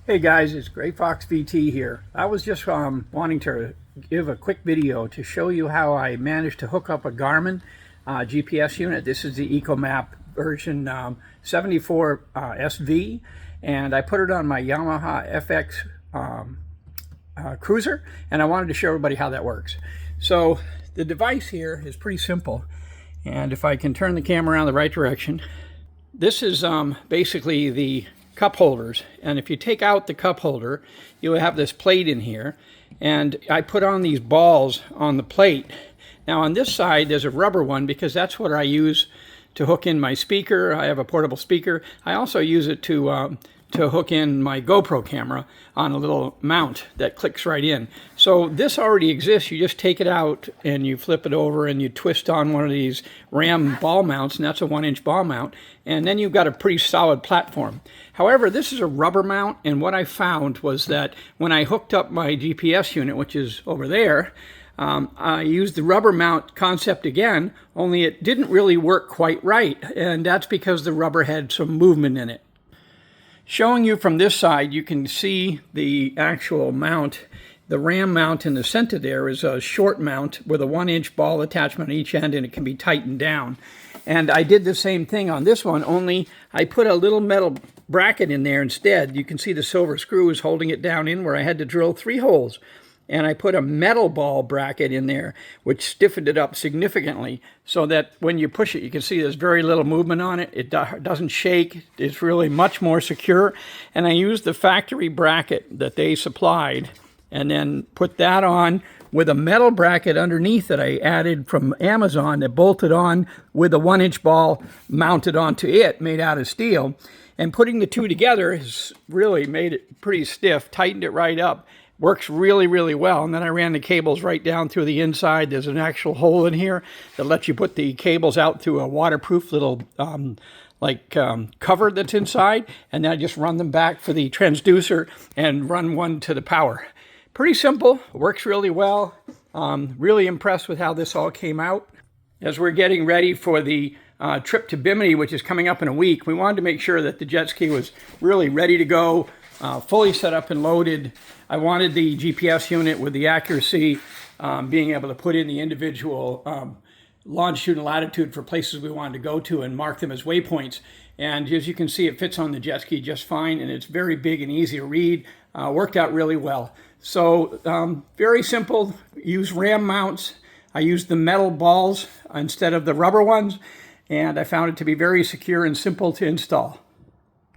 Hey guys, it's Gray Fox VT here. I was just wanting to give a quick video to show you how I managed to hook up a Garmin GPS unit. This is the Echomap version 74 SV, and I put it on my Yamaha FX Cruiser, and I wanted to show everybody how that works. So the device here is pretty simple, and if I can turn the camera around the right direction, this is basically the cup holders, and if you take out the cup holder, you'll have this plate in here, and I put on these balls on the plate. Now on this side there's a rubber one because that's what I use to hook in my speaker. I have a portable speaker. I also use it to hook in my GoPro camera on a little mount that clicks right in. So this already exists. You just take it out and you flip it over and you twist on one of these Ram ball mounts, and that's a 1-inch ball mount, and then you've got a pretty solid platform. However, this is a rubber mount, and what I found was that when I hooked up my GPS unit, which is over there, I used the rubber mount concept again, only it didn't really work quite right, and that's because the rubber had some movement in it. Showing you from this side, you can see the actual mount. The Ram mount in the center there is a short mount with a 1-inch ball attachment on each end, and it can be tightened down. And I did the same thing on this one, only I put a little metal bracket in there instead. You can see the silver screw is holding it down in where I had to drill 3 holes. And I put a metal ball bracket in there, which stiffened it up significantly so that when you push it, you can see there's very little movement on it. It doesn't shake. It's really much more secure. And I used the factory bracket that they supplied and then put that on with a metal bracket underneath that I added from Amazon that bolted on with a 1-inch ball mounted onto it, made out of steel. And putting the two together has really made it pretty stiff, tightened it right up. Works really, really well. And then I ran the cables right down through the inside. There's an actual hole in here that lets you put the cables out through a waterproof little cover that's inside. And then I just run them back for the transducer and run one to the power. Pretty simple, works really well. Really impressed with how this all came out. As we're getting ready for the trip to Bimini, which is coming up in a week, we wanted to make sure that the jet ski was really ready to go, fully set up and loaded. I wanted the GPS unit with the accuracy, being able to put in the individual longitude and latitude for places we wanted to go to and mark them as waypoints. And as you can see, it fits on the jet ski just fine, and it's very big and easy to read. Worked out really well. So very simple. Use Ram mounts. I used the metal balls instead of the rubber ones, and I found it to be very secure and simple to install.